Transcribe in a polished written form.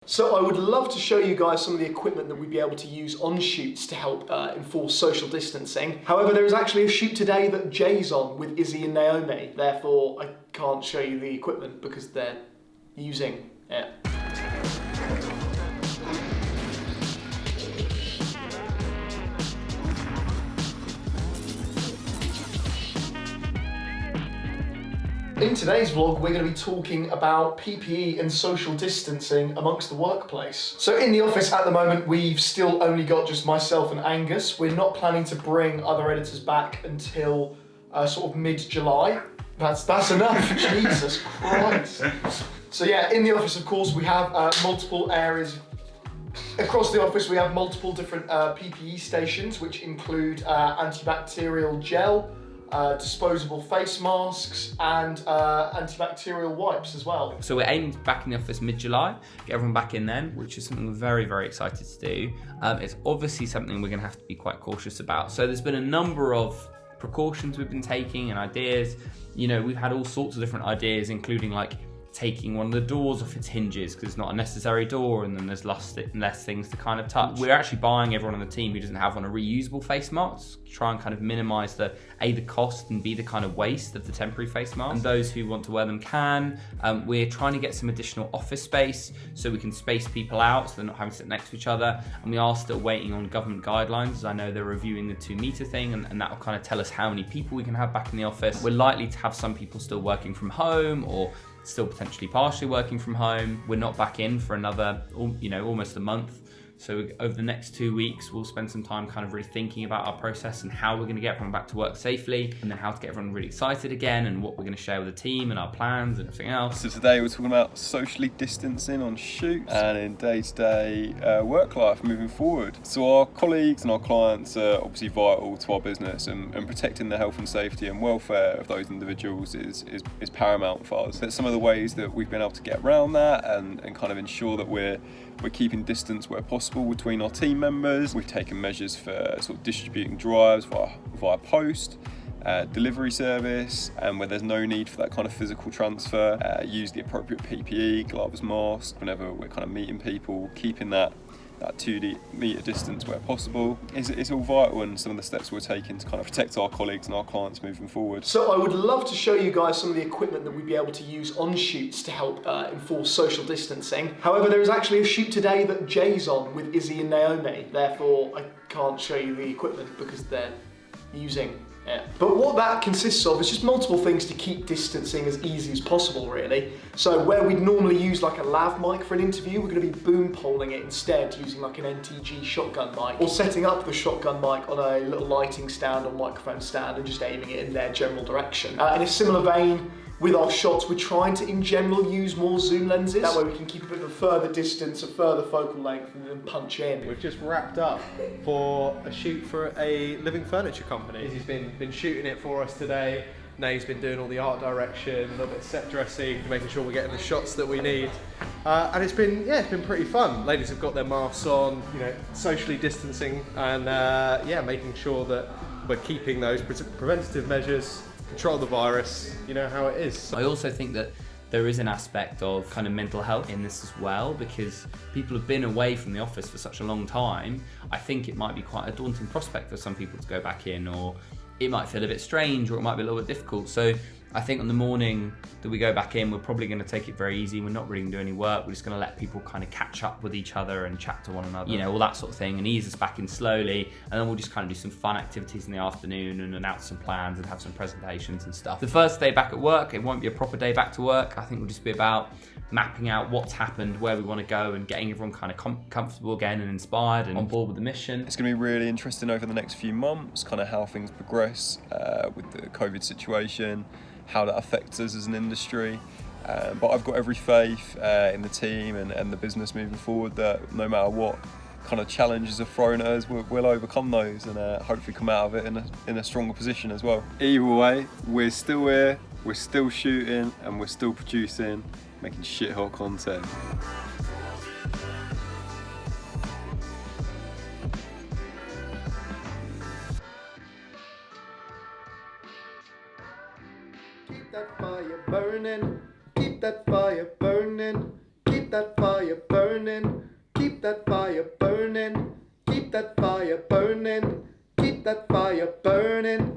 So I would love to show you guys some of the equipment that we'd be able to use on shoots to help enforce social distancing. However, there is actually a shoot today that Jay's on with Izzy and Naomi. Therefore, I can't show you the equipment because they're using it. In today's vlog, we're going to be talking about PPE and social distancing amongst the workplace. So in the office at the moment, we've still only got just myself and Angus. We're not planning to bring other editors back until sort of mid-July. That's enough, Jesus Christ. So yeah, in the office, of course, we have multiple areas. Across the office, we have multiple different PPE stations, which include antibacterial gel, disposable face masks and antibacterial wipes as well. So we're aiming back in the office mid-July, get everyone back in then, which is something we're very, very excited to do. It's obviously something we're going to have to be quite cautious about. So there's been a number of precautions we've been taking and ideas. You know, we've had all sorts of different ideas, including like taking one of the doors off its hinges because it's not a necessary door, and then there's less things to kind of touch. We're actually buying everyone on the team who doesn't have one a reusable face mask to try and kind of minimise the cost and B, the kind of waste of the temporary face mask. And those who want to wear them can. We're trying to get some additional office space so we can space people out so they're not having to sit next to each other. And we are still waiting on government guidelines, as I know they're reviewing the 2-metre thing, and that will kind of tell us how many people we can have back in the office. We're likely to have some people still working from home or still potentially partially working from home. We're not back in for another, almost a month. So over the next 2 weeks, we'll spend some time kind of really thinking about our process and how we're going to get everyone back to work safely, and then how to get everyone really excited again, and what we're going to share with the team and our plans and everything else. So today we're talking about socially distancing on shoots and in day-to-day work life moving forward. So our colleagues and our clients are obviously vital to our business, and protecting the health and safety and welfare of those individuals is paramount for us. But some of the ways that we've been able to get around that and kind of ensure that we're keeping distance where possible between our team members. We've taken measures for sort of distributing drives via post, delivery service, and where there's no need for that kind of physical transfer, use the appropriate PPE, gloves, masks, whenever we're kind of meeting people, keeping that 2-metre distance where possible. It's all vital, and some of the steps we're taking to kind of protect our colleagues and our clients moving forward. So I would love to show you guys some of the equipment that we'd be able to use on shoots to help enforce social distancing. However, there is actually a shoot today that Jay's on with Izzy and Naomi. Therefore, I can't show you the equipment because they're using it. But what that consists of is just multiple things to keep distancing as easy as possible, really. So where we'd normally use like a lav mic for an interview, we're going to be boom poling it instead using like an NTG shotgun mic, or setting up the shotgun mic on a little lighting stand or microphone stand and just aiming it in their general direction. In a similar vein, with our shots, we're trying to, in general, use more zoom lenses. That way we can keep a bit of a further distance, a further focal length, and then punch in. We've just wrapped up for a shoot for a living furniture company. He's been shooting it for us today. Now he's been doing all the art direction, a little bit of set dressing, making sure we're getting the shots that we need. And it's been pretty fun. Ladies have got their masks on, socially distancing, and making sure that we're keeping those preventative measures, control the virus, you know how it is. I also think that there is an aspect of kind of mental health in this as well, because people have been away from the office for such a long time. I think it might be quite a daunting prospect for some people to go back in, or it might feel a bit strange, or it might be a little bit difficult. So I think on the morning that we go back in, we're probably going to take it very easy. We're not really going to do any work. We're just going to let people kind of catch up with each other and chat to one another, all that sort of thing, and ease us back in slowly. And then we'll just kind of do some fun activities in the afternoon and announce some plans and have some presentations and stuff. The first day back at work, it won't be a proper day back to work. I think we'll just be about mapping out what's happened, where we want to go, and getting everyone kind of comfortable again and inspired and on board with the mission. It's going to be really interesting over the next few months, kind of how things progress with the COVID situation, how that affects us as an industry. But I've got every faith in the team and the business moving forward that no matter what kind of challenges are thrown at us, we'll overcome those and hopefully come out of it in a stronger position as well. Either way, we're still here, we're still shooting, and we're still producing, making shit hot content. Keep that fire burning, keep that fire burning, keep keep that fire burning, keep that fire burning, keep that fire burning, keep that fire burning,